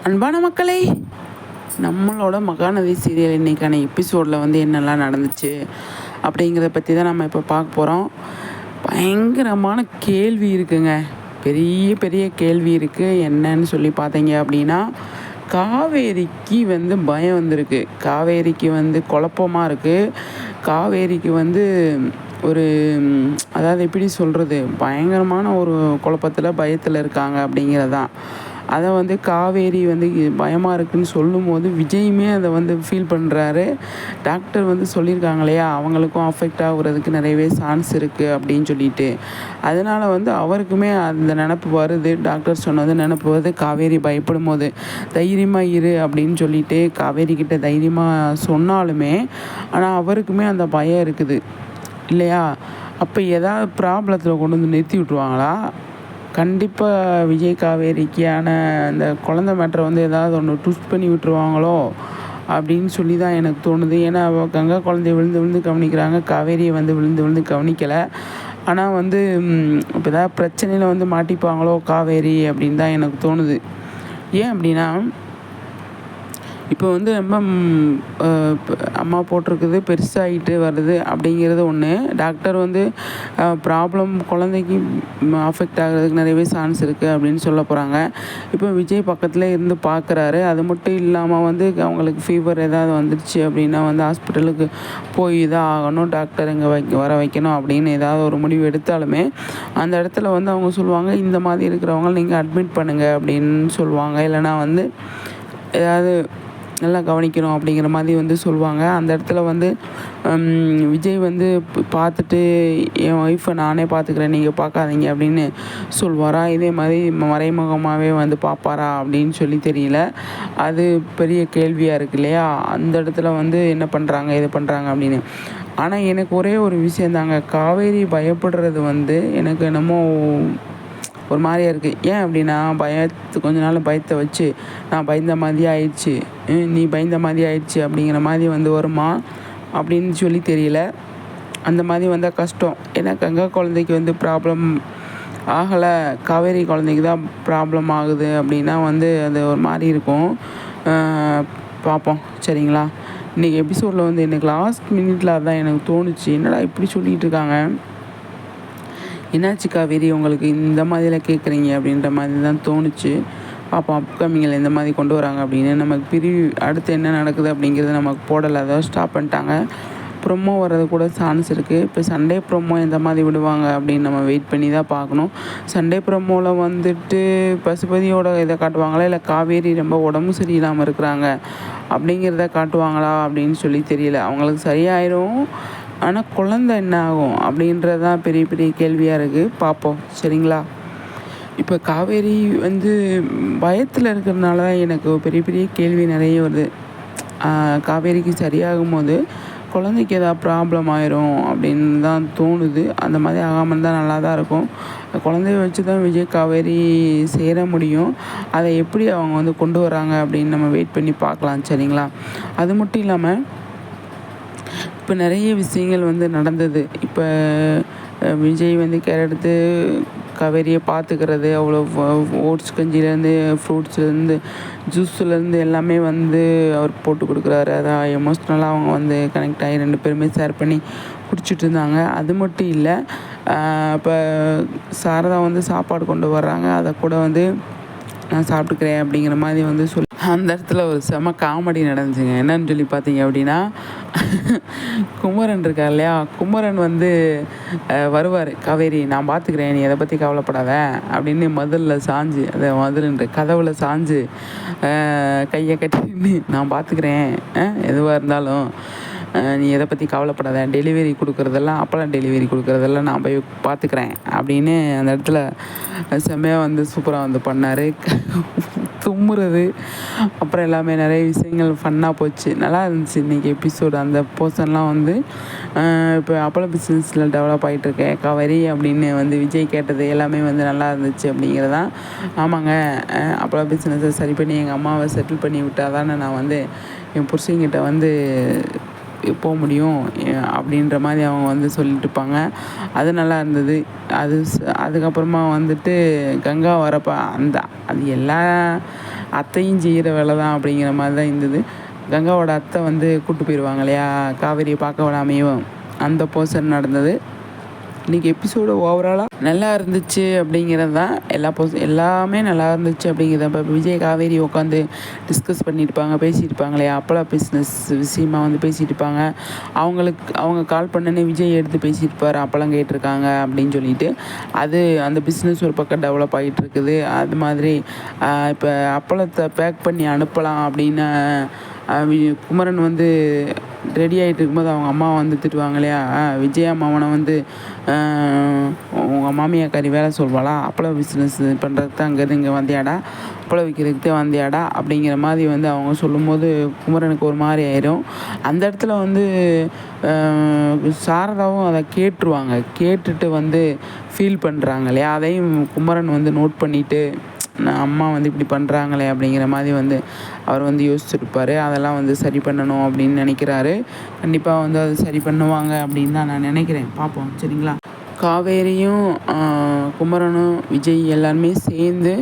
அன்பான மக்களே, நம்மளோட மகாநதி சீரியல் இன்றைக்கான எபிசோடில் வந்து என்னெல்லாம் நடந்துச்சு அப்படிங்கிறத பற்றி தான் நம்ம இப்போ பார்க்க போகிறோம். பயங்கரமான கேள்வி இருக்குங்க, பெரிய பெரிய கேள்வி இருக்குது. என்னன்னு சொல்லி பார்த்தீங்க அப்படின்னா, காவேரிக்கு வந்து பயம் வந்திருக்கு. காவேரிக்கு வந்து குழப்பமாக இருக்குது. காவேரிக்கு வந்து ஒரு அதாவது எப்படி சொல்கிறது, பயங்கரமான ஒரு குழப்பத்தில் பயத்தில் இருக்காங்க அப்படிங்கிறதான். அதை வந்து காவேரி வந்து பயமாக இருக்குதுன்னு சொல்லும்போது விஜயுமே அதை வந்து ஃபீல் பண்ணுறாரு. டாக்டர் வந்து சொல்லியிருக்காங்க இல்லையா, அவங்களுக்கும் அஃபெக்ட் ஆகுறதுக்கு நிறையவே சான்ஸ் இருக்குது அப்படின்னு சொல்லிட்டு, அதனால் வந்து அவருக்குமே அந்த நினப்பு வருது. டாக்டர் சொன்னது நினப்பு வருது. காவேரி பயப்படும் போது தைரியமாக இரு அப்படின்னு சொல்லிட்டு காவேரி கிட்ட தைரியமாக சொன்னாலுமே, ஆனால் அவருக்குமே அந்த பயம் இருக்குது இல்லையா. அப்போ ஏதாவது ப்ராப்ளத்தில் கொண்டு வந்து நிறுத்தி விட்ருவாங்களா? கண்டிப்பாக விஜய் காவேரிக்கான அந்த குழந்த மேட்ரை வந்து ஏதாவது ஒன்று ட்விஸ்ட் பண்ணி விட்டுருவாங்களோ அப்படின்னு சொல்லி தான் எனக்கு தோணுது. ஏன்னா கங்கா குழந்தைய விழுந்து விழுந்து கவனிக்கிறாங்க, காவேரியை வந்து விழுந்து விழுந்து கவனிக்கலை. ஆனால் வந்து இப்போ ஏதாவது பிரச்சனையில் வந்து மாட்டிப்பாங்களோ காவேரி அப்படின்னு தான் எனக்கு தோணுது. ஏன் அப்படின்னா, இப்போ வந்து ரொம்ப அம்மா போட்டிருக்குது பெருசாகிட்டு வருது அப்படிங்கிறது ஒன்று. டாக்டர் வந்து ப்ராப்ளம் குழந்தைக்கு அஃபெக்ட் ஆகிறதுக்கு நிறையவே சான்ஸ் இருக்குது அப்படின்னு சொல்ல போகிறாங்க. இப்போ விஜய் பக்கத்தில் இருந்து பார்க்குறாரு. அது மட்டும் இல்லாமல் வந்து அவங்களுக்கு ஃபீவர் ஏதாவது வந்துடுச்சு அப்படின்னா வந்து ஹாஸ்பிட்டலுக்கு போய் தான் ஆகணும், டாக்டர் இங்கே வர வைக்கணும் அப்படின்னு ஏதாவது ஒரு முடிவு எடுத்தாலுமே அந்த இடத்துல வந்து அவங்க சொல்லுவாங்க, இந்த மாதிரி இருக்கிறவங்க நீங்கள் அட்மிட் பண்ணுங்கள் அப்படின்னு சொல்லுவாங்க. இல்லைனா வந்து ஏதாவது நல்லா கவனிக்கணும் அப்படிங்கிற மாதிரி வந்து சொல்லுவாங்க. அந்த இடத்துல வந்து விஜய் வந்து பார்த்துட்டு என் ஒய்ஃபை நானே பார்த்துக்கிறேன், நீங்கள் பார்க்காதீங்க அப்படின்னு சொல்வாரா? இதே மாதிரி மறைமுகமாகவே வந்து பார்ப்பாரா அப்படின்னு சொல்லி தெரியல. அது பெரிய கேள்வியாக இருக்குது இல்லையா. அந்த இடத்துல வந்து என்ன பண்ணுறாங்க இது பண்ணுறாங்க அப்படின்னு. ஆனால் எனக்கு ஒரே ஒரு விஷயந்தாங்க, காவேரி பயப்படுறது வந்து எனக்கு என்னமோ ஒரு மாதிரியா இருக்குது. ஏன் அப்படின்னா, கொஞ்ச நாள் பயத்தை வச்சு நான் பயந்த மாதிரி ஆயிடுச்சு, நீ பயந்த மாதிரி ஆயிடுச்சு அப்படிங்கிற மாதிரி வந்து வருமா அப்படின்னு சொல்லி தெரியல. அந்த மாதிரி வந்தால் கஷ்டம். ஏன்னா கங்கா குழந்தைக்கு வந்து ப்ராப்ளம் ஆகலை, காவேரி குழந்தைக்கு தான் ப்ராப்ளம் ஆகுது அப்படின்னா வந்து அது ஒரு மாதிரி இருக்கும். பார்ப்போம் சரிங்களா. இன்றைக்கி எபிசோடில் வந்து எனக்கு லாஸ்ட் மினிட்ல தான் எனக்கு தோணுச்சு, என்னடா இப்படி சொல்லிகிட்டு இருக்காங்க, என்னாச்சு காவேரி உங்களுக்கு இந்த மாதிரிலாம் கேட்குறீங்க அப்படின்ற மாதிரி தான் தோணுச்சு. பார்ப்போம் அப்கமிங்கில் இந்த மாதிரி கொண்டு வராங்க அப்படின்னு. நமக்கு அடுத்து என்ன நடக்குது அப்படிங்கிறது நமக்கு போடலை, அதாவது ஸ்டாப் பண்ணிட்டாங்க. ப்ரொமோ வர்றது கூட சான்ஸ் இருக்குது. இப்போ சண்டே ப்ரொமோ எந்த மாதிரி விடுவாங்க அப்படின்னு நம்ம வெயிட் பண்ணி தான் பார்க்கணும். சண்டே ப்ரொமோவில் வந்துட்டு பசுபதியோட இதை காட்டுவாங்களா, இல்லை காவேரி ரொம்ப உடம்பு சரியில்லாமல் இருக்கிறாங்க அப்படிங்கிறத காட்டுவாங்களா அப்படின்னு சொல்லி தெரியல. அவங்களுக்கு சரியாயிரும், ஆனால் குழந்தை என்ன ஆகும் அப்படின்றது தான் பெரிய பெரிய கேள்வியாக இருக்குது. பார்ப்போம் சரிங்களா. இப்போ காவேரி வந்து பயத்தில் இருக்கிறதுனால தான் எனக்கு பெரிய பெரிய கேள்வி நிறைய வருது. காவேரிக்கு சரியாகும் போது குழந்தைக்கு ஏதாவது ப்ராப்ளம் ஆயிரும் அப்படின்னு தான் தோணுது. அந்த மாதிரி ஆகாமல் தான் நல்லா தான் இருக்கும். குழந்தைய வச்சு தான் விஜய் காவேரி சேர முடியும். அதை எப்படி அவங்க வந்து கொண்டு வராங்க அப்படின்னு நம்ம வெயிட் பண்ணி பார்க்கலாம் சரிங்களா. அது மட்டும் இல்லாமல் இப்போ நிறைய விஷயங்கள் வந்து நடந்தது. இப்போ விஜய் வந்து கேர் எடுத்து காவேரியை பார்த்துக்கிறது, அவ்வளோ ஓட்ஸ் கஞ்சிலேருந்து ஃப்ரூட்ஸ்லேருந்து ஜூஸ்லேருந்து எல்லாமே வந்து அவர் போட்டு கொடுக்குறாரு. அதான் எமோஷ்னலாக அவங்க வந்து கனெக்ட் ஆகி 2 பேருமே ஷேர் பண்ணி குடிச்சிட்டு இருந்தாங்க. அது மட்டும் இல்லை, இப்போ சாரதா வந்து சாப்பாடு கொண்டு வர்றாங்க, அதை கூட வந்து நான் சாப்பிட்டுக்கிறேன் அப்படிங்கிற மாதிரி வந்து சொல்லி அந்த இடத்துல ஒரு செம காமெடி நடந்துச்சுங்க. என்னன்னு சொல்லி பார்த்தீங்க அப்படின்னா, குமரன் இருக்கார் இல்லையா, குமரன் வந்து வருவார், காவேரி நான் பார்த்துக்கிறேன், நீ அதை பற்றி கவலைப்படாத அப்படின்னு மதிலில் சாஞ்சு, அதை மதிலுன்ற கதவுல சாஞ்சு கையை கட்டின்னு நான் பார்த்துக்கிறேன், எதுவாக இருந்தாலும் நீ எதை பற்றி கவலைப்படாத, டெலிவரி கொடுக்குறதெல்லாம் அப்போலாம் டெலிவரி கொடுக்குறதெல்லாம் நான் போய் பார்த்துக்கிறேன் அப்படின்னு அந்த இடத்துல செம்மையாக வந்து சூப்பராக வந்து பண்ணார். தும்முறது அப்புறம் எல்லாமே நிறைய விஷயங்கள் ஃபன்னாக போச்சு, நல்லா இருந்துச்சு இன்றைக்கி எபிசோடு. அந்த போர்ஷன்லாம் வந்து இப்போ அப்போலோ பிஸ்னஸில் டெவலப் ஆகிட்டுருக்கேன் காவேரி அப்படின்னு வந்து விஜய் கேட்டது எல்லாமே வந்து நல்லா இருந்துச்சு அப்படிங்கிறதான். ஆமாங்க, அப்போலோ பிஸ்னஸை சரி பண்ணி எங்கள் அம்மாவை செட்டில் பண்ணி விட்டால் தானே நான் வந்து என் புருஷங்கிட்ட வந்து போக முடியும் அப்படின்ற மாதிரி அவங்க வந்து சொல்லிட்டு இருப்பாங்க. அது நல்லா இருந்தது. அதுக்கப்புறமா வந்துட்டு கங்கா வரப்போ அது எல்லா அத்தையும் செய்கிற வேலை தான் அப்படிங்கிற மாதிரி தான் இருந்தது. கங்காவோட அத்தை வந்து கூப்பிட்டு போயிடுவாங்க இல்லையா, காவேரியை பார்க்க விடாமையும், அந்த போர்ஷன் நடந்தது. இன்றைக்கி எபிசோடு ஓவராலாக நல்லா இருந்துச்சு அப்படிங்கிறது தான். எல்லாமே நல்லா இருந்துச்சு அப்படிங்கிறத. இப்போ விஜய் காவேரி உட்காந்து டிஸ்கஸ் பண்ணியிருப்பாங்க, பேசியிருப்பாங்களே அப்பளா பிஸ்னஸ் விஷயமா வந்து பேசியிருப்பாங்க. அவங்க கால் பண்ணனே விஜய் எடுத்து பேசியிருப்பார், அப்பளம் கேட்டிருக்காங்க அப்படின்னு சொல்லிட்டு. அந்த பிஸ்னஸ் ஒரு பக்கம் டெவலப் ஆகிட்டு இருக்குது. அது மாதிரி இப்போ அப்பளத்தை பேக் பண்ணி அனுப்பலாம் அப்படின்னு குமரன் வந்து ரெடி ஆகிட்டு இருக்கும்போது அவங்க அம்மா வந்து திட்டுவாங்க இல்லையா, விஜய் அம்மாவனை வந்து உங்கள் மாமியாக்காரி வேலை சொல்வாளா, அப்பளம் பிஸ்னஸ் பண்ணுறதுக்கு தான் அங்கேருந்து இங்கே வந்தியாடா, அப்பளம் விற்கிறதுக்கு தான் வந்தியாடா அப்படிங்கிற மாதிரி வந்து அவங்க சொல்லும்போது குமரனுக்கு ஒரு மாதிரி ஆயிரும். அந்த இடத்துல வந்து சாரதாவும் அதை கேட்டுட்டு வந்து ஃபீல் பண்ணுறாங்க இல்லையா, அதையும் குமரன் வந்து நோட் பண்ணிவிட்டு அம்மா வந்து இப்படி பண்ணுறாங்களே அப்படிங்கிற மாதிரி வந்து அவர் வந்து யோசிச்சுருப்பார். அதெல்லாம் வந்து சரி பண்ணணும் அப்படின்னு நினைக்கிறாரு. கண்டிப்பாக வந்து அது சரி பண்ணுவாங்க அப்படின்னு தான் நான் நினைக்கிறேன். பார்ப்போம், சரிங்களா. காவேரியும் குமரனும் விஜய் எல்லாருமே சேர்ந்து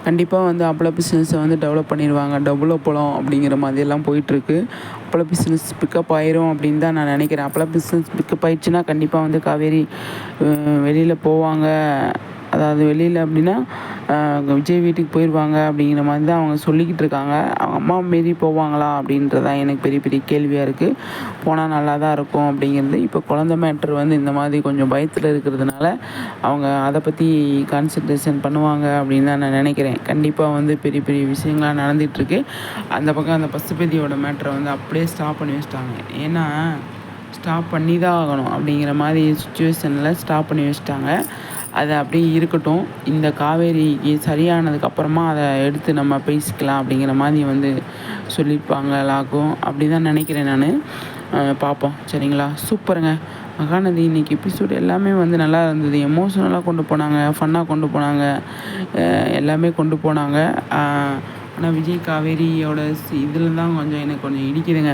கண்டிப்பாக வந்து அப்பள பிஸ்னஸை வந்து டெவலப் பண்ணிடுவாங்க. டெவலப்பலம் அப்படிங்கிற மாதிரியெல்லாம் போயிட்டுருக்கு. அப்பள பிஸ்னஸ் பிக்கப் ஆயிரும் அப்படின்னு தான் நான் நினைக்கிறேன். அப்பள பிஸ்னஸ் பிக்கப் ஆயிடுச்சுன்னா கண்டிப்பாக வந்து காவேரி வெளியில் போவாங்க. அதாவது வெளியில் அப்படின்னா விஜய் வீட்டுக்கு போயிடுவாங்க அப்படிங்கிற மாதிரி தான் அவங்க சொல்லிக்கிட்டு இருக்காங்க. அவங்க அம்மா மீறி போவாங்களா அப்படின்றதான் எனக்கு பெரிய பெரிய கேள்வியாக இருக்குது. போனால் நல்லா தான் இருக்கும் அப்படிங்கிறது. இப்போ குழந்த மேட்ரு வந்து இந்த மாதிரி கொஞ்சம் பயத்தில் இருக்கிறதுனால அவங்க அதை பற்றி கான்சன்ட்ரேஷன் பண்ணுவாங்க அப்படின்னு தான் நான் நினைக்கிறேன். கண்டிப்பாக வந்து பெரிய பெரிய விஷயங்கள்லாம் நடந்துகிட்ருக்கு. அந்த பக்கம் அந்த பசுபதியோட மேட்ரை வந்து அப்படியே ஸ்டாப் பண்ணி வச்சிட்டாங்க. ஏன்னா ஸ்டாப் பண்ணி தான் ஆகணும் அப்படிங்கிற மாதிரி சுச்சுவேஷனில் ஸ்டாப் பண்ணி வச்சிட்டாங்க. அது அப்படியே இருக்கட்டும். இந்த காவேரிக்கு சரியானதுக்கப்புறமா அதை எடுத்து நம்ம பேசிக்கலாம் அப்படிங்கிற மாதிரி வந்து சொல்லியிருப்பாங்களாக்கும். அப்படி தான் நினைக்கிறேன் நான். பார்ப்போம், சரிங்களா. சூப்பருங்க. மகாநதி இன்றைக்கி எபிசோடு எல்லாமே வந்து நல்லா இருந்தது. எமோஷனலாக கொண்டு போனாங்க, ஃபன்னாக கொண்டு போனாங்க, எல்லாமே கொண்டு போனாங்க. ஆனால் விஜய் காவேரியோட இதில் தான் எனக்கு கொஞ்சம் இடிக்குதுங்க.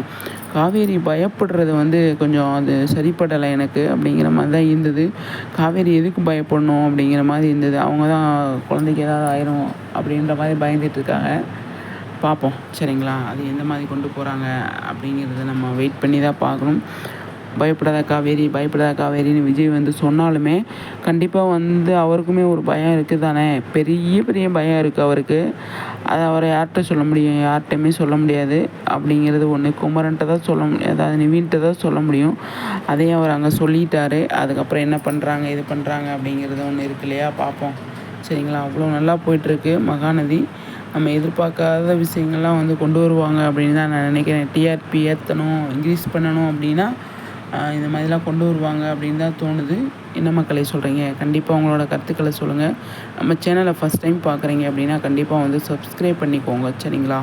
காவேரி பயப்படுறது வந்து கொஞ்சம் அது சரிப்படலை எனக்கு அப்படிங்கிற மாதிரி தான் இருந்தது. காவேரி எதுக்கு பயப்படணும் அப்படிங்கிற மாதிரி இருந்தது. அவங்க தான் குழந்தைக்கு ஏதாவது ஆயிரும் அப்படின்ற மாதிரி பயந்துட்டுருக்காங்க. பார்ப்போம், சரிங்களா. அது எந்த மாதிரி கொண்டு போகிறாங்க அப்படிங்கிறத நம்ம வெயிட் பண்ணி தான் பார்க்கணும். பயப்படாத காவேரின்னு விஜய் வந்து சொன்னாலுமே கண்டிப்பாக வந்து அவருக்குமே ஒரு பயம் இருக்குது தானே. பெரிய பெரிய பயம் இருக்குது அவருக்கு. அதை அவரை யார்கிட்ட சொல்ல முடியும், யார்கிட்டையுமே சொல்ல முடியாது அப்படிங்கிறது ஒன்று. குமரன்ட்ட தான் சொல்ல முடியும், அதாவது நிவின்கிட்ட தான் சொல்ல முடியும். அதையும் அவர் அங்கே சொல்லிட்டாரு. அதுக்கப்புறம் என்ன பண்ணுறாங்க இது பண்ணுறாங்க அப்படிங்கிறது ஒன்று இருக்கு இல்லையா. பார்ப்போம், சரிங்களா. அவ்வளோ நல்லா போயிட்டுருக்கு மகாநதி. நம்ம எதிர்பார்க்காத விஷயங்கள்லாம் வந்து கொண்டு வருவாங்க அப்படின்னு தான் நான் நினைக்கிறேன். டிஆர்பி ஏற்றணும், இன்க்ரீஸ் பண்ணணும் அப்படின்னா இந்த மாதிரிலாம் கொண்டு வருவாங்க அப்படின்னு தான் தோணுது. என்ன மக்களை சொல்கிறீங்க? கண்டிப்பாக உங்களோட கருத்துக்களை சொல்லுங்கள். நம்ம சேனலை ஃபஸ்ட் டைம் பார்க்குறீங்க அப்படின்னா கண்டிப்பாக வந்து சப்ஸ்கிரைப் பண்ணிக்கோங்க, சரிங்களா.